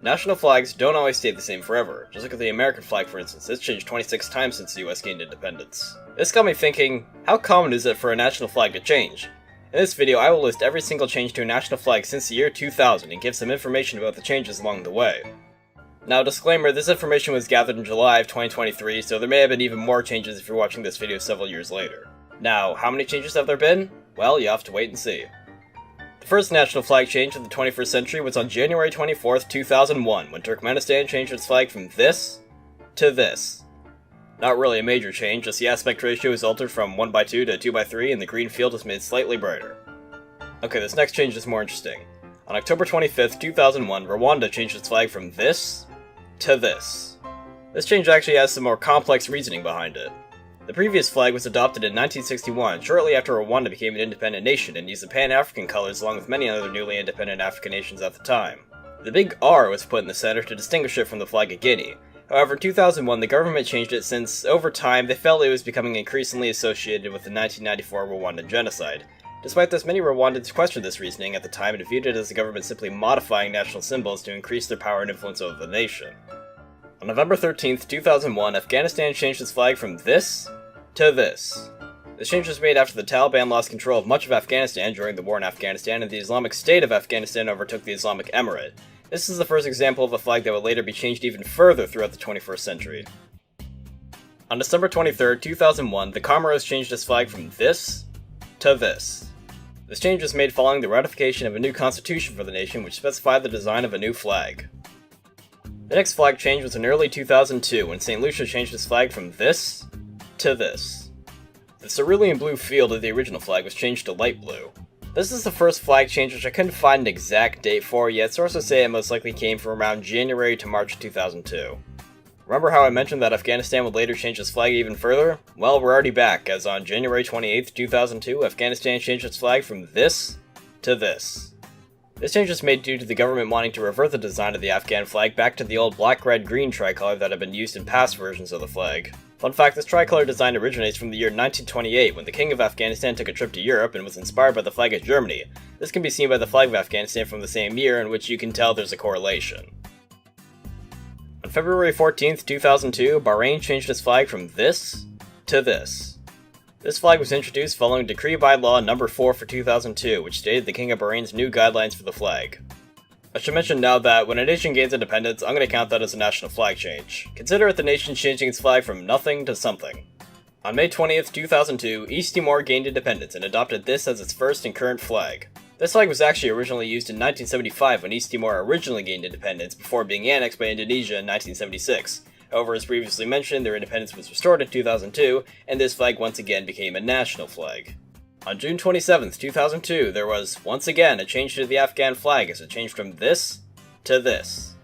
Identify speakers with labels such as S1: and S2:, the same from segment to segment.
S1: National flags don't always stay the same forever. Just look at the American flag for instance, it's changed 26 times since the US gained independence. This got me thinking, how common is it for a national flag to change? In this video I will list every single change to a national flag since the year 2000 and give some information about the changes along the way. Now disclaimer, this information was gathered in July of 2023, so there may have been even more changes if you're watching this video several years later. Now, how many changes have there been? Well, you have to wait and see. The first national flag change of the 21st century was on January 24th, 2001, when Turkmenistan changed its flag from this to this. Not really a major change, just the aspect ratio is altered from 1:2 to 2:3 and the green field is made slightly brighter. Okay, this next change is more interesting. On October 25th, 2001, Rwanda changed its flag from this to this. This change actually has some more complex reasoning behind it. The previous flag was adopted in 1961, shortly after Rwanda became an independent nation, and used the Pan-African colors along with many other newly independent African nations at the time. The big R was put in the center to distinguish it from the flag of Guinea. However, in 2001, the government changed it since, over time, they felt it was becoming increasingly associated with the 1994 Rwandan genocide. Despite this, many Rwandans questioned this reasoning at the time and viewed it as the government simply modifying national symbols to increase their power and influence over the nation. On November 13th, 2001, Afghanistan changed its flag from this to this. This change was made after the Taliban lost control of much of Afghanistan during the war in Afghanistan and the Islamic State of Afghanistan overtook the Islamic Emirate. This is the first example of a flag that would later be changed even further throughout the 21st century. On December 23rd, 2001, the Comoros changed its flag from this to this. This change was made following the ratification of a new constitution for the nation which specified the design of a new flag. The next flag change was in early 2002 when St. Lucia changed its flag from this to this. The cerulean blue field of the original flag was changed to light blue. This is the first flag change which I couldn't find an exact date for, yet sources say it most likely came from around January to March 2002. Remember how I mentioned that Afghanistan would later change its flag even further? Well, we're already back, as on January 28th, 2002, Afghanistan changed its flag from this to this. This change was made due to the government wanting to revert the design of the Afghan flag back to the old black-red-green tricolor that had been used in past versions of the flag. Fun fact, this tricolor design originates from the year 1928 when the King of Afghanistan took a trip to Europe and was inspired by the flag of Germany. This can be seen by the flag of Afghanistan from the same year, in which you can tell there's a correlation. On February 14th, 2002, Bahrain changed its flag from this to this. This flag was introduced following Decree by Law No. 4 for 2002, which stated the King of Bahrain's new guidelines for the flag. I should mention now that when a nation gains independence, I'm going to count that as a national flag change. Consider it the nation changing its flag from nothing to something. On May 20th, 2002, East Timor gained independence and adopted this as its first and current flag. This flag was actually originally used in 1975 when East Timor originally gained independence before being annexed by Indonesia in 1976. However, as previously mentioned, their independence was restored in 2002, and this flag once again became a national flag. On June 27th, 2002, there was, once again, a change to the Afghan flag as it changed from this to this.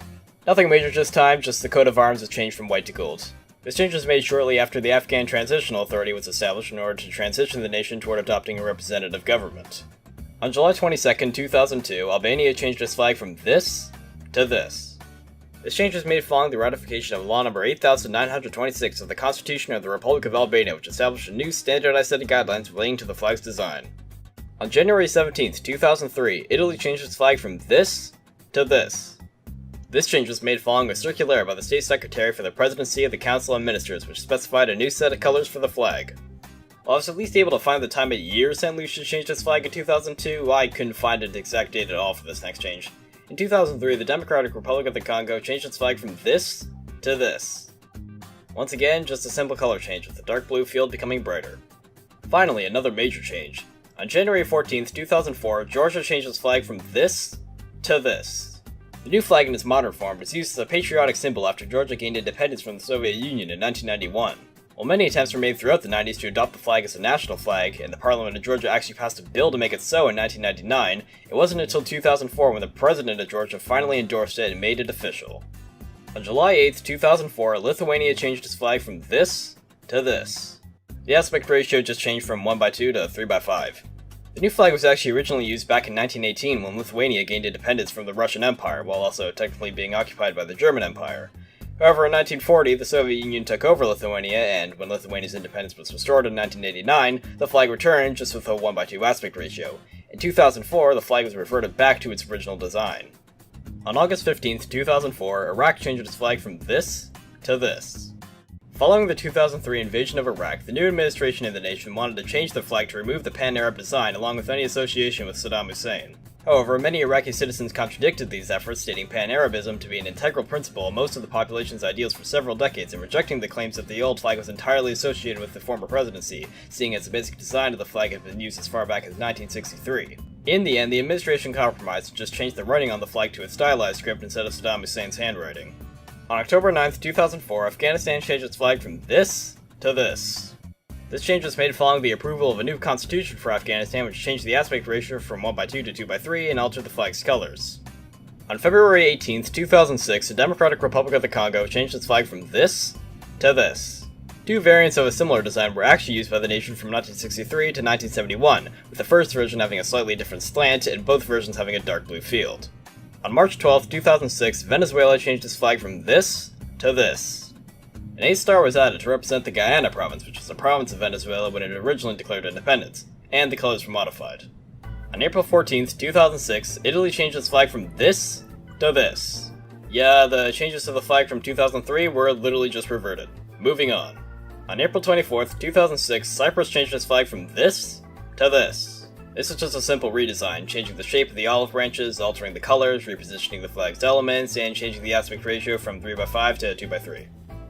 S1: Nothing major this time, just the coat of arms was changed from white to gold. This change was made shortly after the Afghan Transitional Authority was established in order to transition the nation toward adopting a representative government. On July 22nd, 2002, Albania changed its flag from this to this. This change was made following the ratification of Law No. 8926 of the Constitution of the Republic of Albania, which established a new standardized set of guidelines relating to the flag's design. On January 17th, 2003, Italy changed its flag from this to this. This change was made following a circular by the State Secretary for the Presidency of the Council of Ministers, which specified a new set of colors for the flag. While I was at least able to find the time of year St. Lucia changed its flag in 2002, I couldn't find an exact date at all for this next change. In 2003, the Democratic Republic of the Congo changed its flag from this to this. Once again, just a simple color change, with the dark blue field becoming brighter. Finally, another major change. On January 14th, 2004, Georgia changed its flag from this to this. The new flag in its modern form was used as a patriotic symbol after Georgia gained independence from the Soviet Union in 1991. While many attempts were made throughout the 90s to adopt the flag as a national flag, and the Parliament of Georgia actually passed a bill to make it so in 1999, it wasn't until 2004 when the President of Georgia finally endorsed it and made it official. On July 8th, 2004, Lithuania changed its flag from this to this. The aspect ratio just changed from 1:2 to 3:5. The new flag was actually originally used back in 1918 when Lithuania gained independence from the Russian Empire, while also technically being occupied by the German Empire. However, in 1940, the Soviet Union took over Lithuania, and when Lithuania's independence was restored in 1989, the flag returned, just with a 1:2 aspect ratio. In 2004, the flag was reverted back to its original design. On August 15th, 2004, Iraq changed its flag from this to this. Following the 2003 invasion of Iraq, the new administration in the nation wanted to change the flag to remove the pan-Arab design along with any association with Saddam Hussein. However, many Iraqi citizens contradicted these efforts, stating pan-Arabism to be an integral principle of most of the population's ideals for several decades and rejecting the claims that the old flag was entirely associated with the former presidency, seeing as the basic design of the flag had been used as far back as 1963. In the end, the administration compromised and just changed the writing on the flag to a stylized script instead of Saddam Hussein's handwriting. On October 9th, 2004, Afghanistan changed its flag from this to this. This change was made following the approval of a new constitution for Afghanistan, which changed the aspect ratio from 1:2 to 2:3 and altered the flag's colors. On February 18th, 2006, the Democratic Republic of the Congo changed its flag from this to this. Two variants of a similar design were actually used by the nation from 1963 to 1971, with the first version having a slightly different slant and both versions having a dark blue field. On March 12, 2006, Venezuela changed its flag from this to this. An A star was added to represent the Guyana province, which was a province of Venezuela when it originally declared independence, and the colors were modified. On April 14, 2006, Italy changed its flag from this to this. Yeah, the changes to the flag from 2003 were literally just reverted. Moving on. On April 24, 2006, Cyprus changed its flag from this to this. This is just a simple redesign, changing the shape of the olive branches, altering the colors, repositioning the flag's elements, and changing the aspect ratio from 3:5 to 2:3.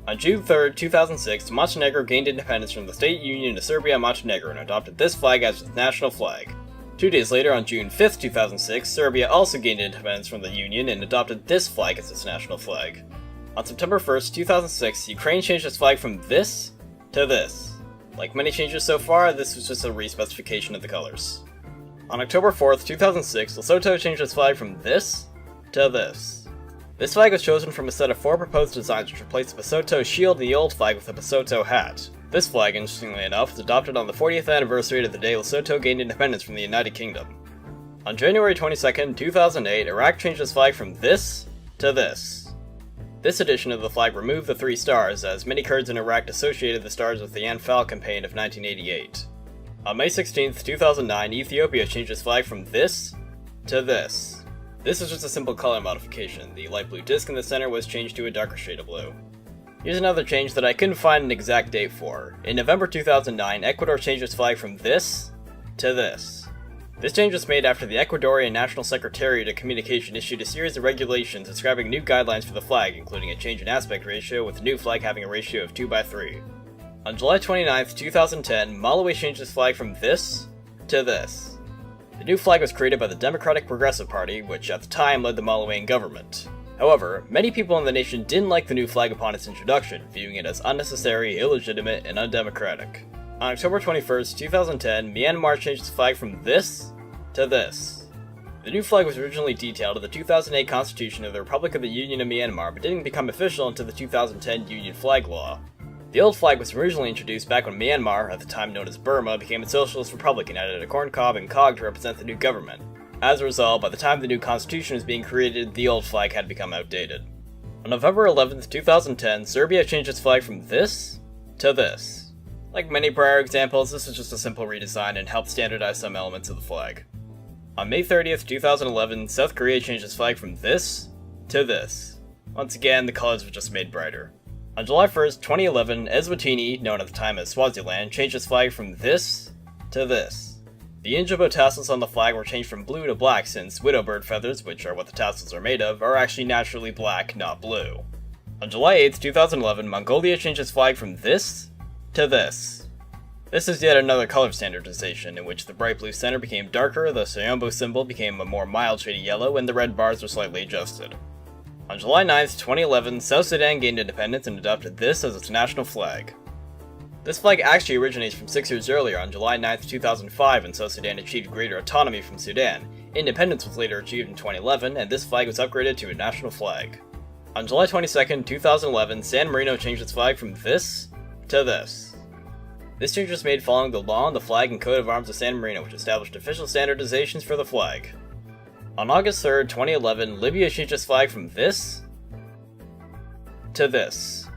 S1: On June 3, 2006, Montenegro gained independence from the state union of Serbia and Montenegro and adopted this flag as its national flag. 2 days later, on June 5, 2006, Serbia also gained independence from the union and adopted this flag as its national flag. On September 1, 2006, Ukraine changed its flag from this to this. Like many changes so far, this was just a re-specification of the colors. On October 4th, 2006, Lesotho changed its flag from this to this. This flag was chosen from a set of 4 proposed designs which replaced the Lesotho shield and the old flag with a Lesotho hat. This flag, interestingly enough, was adopted on the 40th anniversary of the day Lesotho gained independence from the United Kingdom. On January 22nd, 2008, Iraq changed its flag from this to this. This edition of the flag removed the 3 stars, as many Kurds in Iraq associated the stars with the Anfal campaign of 1988. On May 16, 2009, Ethiopia changed its flag from this to this. This is just a simple color modification. The light blue disc in the center was changed to a darker shade of blue. Here's another change that I couldn't find an exact date for. In November 2009, Ecuador changed its flag from this to this. This change was made after the Ecuadorian National Secretariat of Communication issued a series of regulations describing new guidelines for the flag, including a change in aspect ratio, with the new flag having a ratio of 2:3. On July 29, 2010, Malawi changed its flag from this to this. The new flag was created by the Democratic Progressive Party, which at the time led the Malawian government. However, many people in the nation didn't like the new flag upon its introduction, viewing it as unnecessary, illegitimate, and undemocratic. On October 21, 2010, Myanmar changed its flag from this to this. The new flag was originally detailed in the 2008 Constitution of the Republic of the Union of Myanmar, but didn't become official until the 2010 Union Flag Law. The old flag was originally introduced back when Myanmar, at the time known as Burma, became a socialist republic and added a corn cob and cog to represent the new government. As a result, by the time the new constitution was being created, the old flag had become outdated. On November 11, 2010, Serbia changed its flag from this to this. Like many prior examples, this is just a simple redesign and helped standardize some elements of the flag. On May 30, 2011, South Korea changed its flag from this to this. Once again, the colors were just made brighter. On July 1st, 2011, Eswatini, known at the time as Swaziland, changed its flag from this to this. The Injabo tassels on the flag were changed from blue to black since widowbird feathers, which are what the tassels are made of, are actually naturally black, not blue. On July 8th, 2011, Mongolia changed its flag from this to this. This is yet another color standardization, in which the bright blue center became darker, the Sayombo symbol became a more mild shade of yellow, and the red bars were slightly adjusted. On July 9th, 2011, South Sudan gained independence and adopted this as its national flag. This flag actually originates from 6 years earlier on July 9th, 2005, when South Sudan achieved greater autonomy from Sudan. Independence was later achieved in 2011, and this flag was upgraded to a national flag. On July 22nd, 2011, San Marino changed its flag from this to this. This change was made following the law on the flag and coat of arms of San Marino, which established official standardizations for the flag. On August 3rd, 2011, Libya changed its flag from this to this.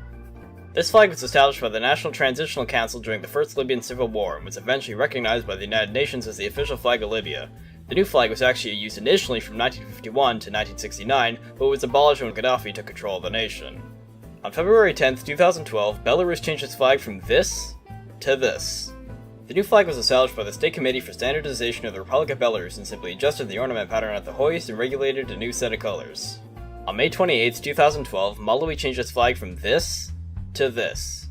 S1: This flag was established by the National Transitional Council during the First Libyan Civil War and was eventually recognized by the United Nations as the official flag of Libya. The new flag was actually used initially from 1951 to 1969, but was abolished when Gaddafi took control of the nation. On February 10, 2012, Belarus changed its flag from this to this. The new flag was established by the State Committee for Standardization of the Republic of Belarus and simply adjusted the ornament pattern at the hoist and regulated a new set of colors. On May 28, 2012, Malawi changed its flag from this to this.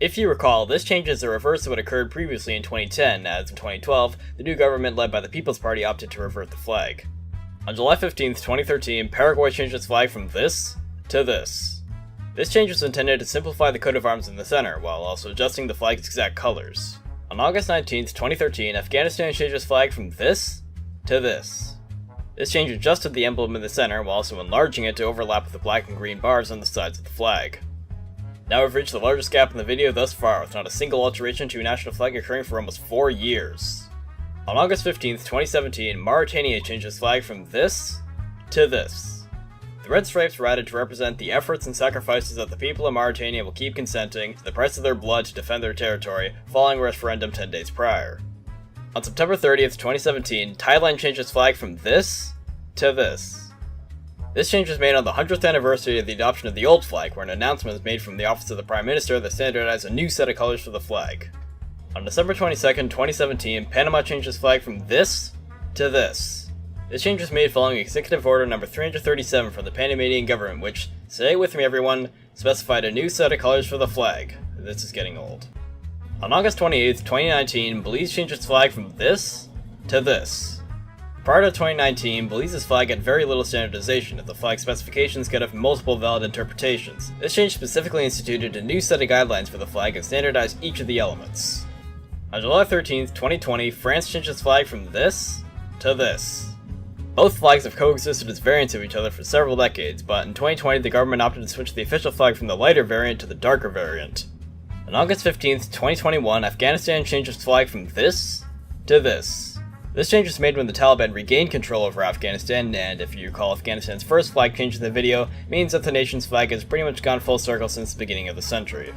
S1: If you recall, this change is the reverse of what occurred previously in 2010, as in 2012, the new government led by the People's Party opted to revert the flag. On July 15, 2013, Paraguay changed its flag from this to this. This change was intended to simplify the coat of arms in the center, while also adjusting the flag's exact colors. On August 19, 2013, Afghanistan changed its flag from this to this. This change adjusted the emblem in the center, while also enlarging it to overlap with the black and green bars on the sides of the flag. Now we've reached the largest gap in the video thus far, with not a single alteration to a national flag occurring for almost 4 years. On August 15, 2017, Mauritania changed its flag from this to this. The red stripes were added to represent the efforts and sacrifices that the people of Mauritania will keep consenting to the price of their blood to defend their territory, following a referendum 10 days prior. On September 30th, 2017, Thailand changed its flag from this to this. This change was made on the 100th anniversary of the adoption of the old flag, where an announcement was made from the office of the Prime Minister that standardized a new set of colors for the flag. On December 22nd, 2017, Panama changed its flag from this to this. This change was made following Executive Order No. 337 from the Panamanian government, which, say it with me everyone, specified a new set of colors for the flag. This is getting old. On August 28th, 2019, Belize changed its flag from this to this. Prior to 2019, Belize's flag had very little standardization, as the flag specifications could have multiple valid interpretations. This change specifically instituted a new set of guidelines for the flag and standardized each of the elements. On July 13, 2020, France changed its flag from this to this. Both flags have coexisted as variants of each other for several decades, but in 2020 the government opted to switch the official flag from the lighter variant to the darker variant. On August 15, 2021, Afghanistan changed its flag from this to this. This change was made when the Taliban regained control over Afghanistan, and if you recall, Afghanistan's first flag change in the video means that the nation's flag has pretty much gone full circle since the beginning of the century.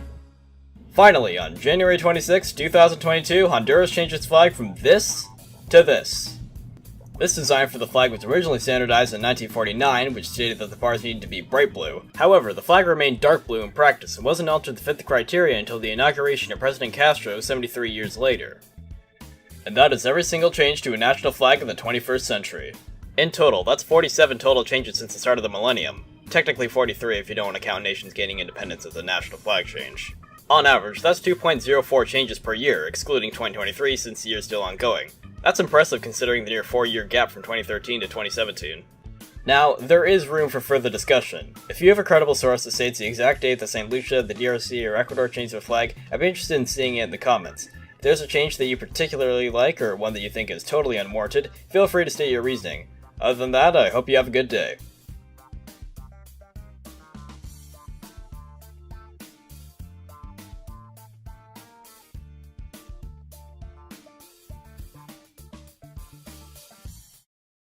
S1: Finally, on January 26, 2022, Honduras changed its flag from this to this. This design for the flag was originally standardized in 1949, which stated that the bars needed to be bright blue. However, the flag remained dark blue in practice and wasn't altered to fit the criteria until the inauguration of President Castro 73 years later. And that is every single change to a national flag in the 21st century. In total, that's 47 total changes since the start of the millennium. Technically 43 if you don't want to count nations gaining independence as a national flag change. On average, that's 2.04 changes per year, excluding 2023 since the year is still ongoing. That's impressive considering the near 4-year gap from 2013 to 2017. Now, there is room for further discussion. If you have a credible source that states the exact date that St. Lucia, the DRC, or Ecuador changed their flag, I'd be interested in seeing it in the comments. If there's a change that you particularly like, or one that you think is totally unwarranted, feel free to state your reasoning. Other than that, I hope you have a good day.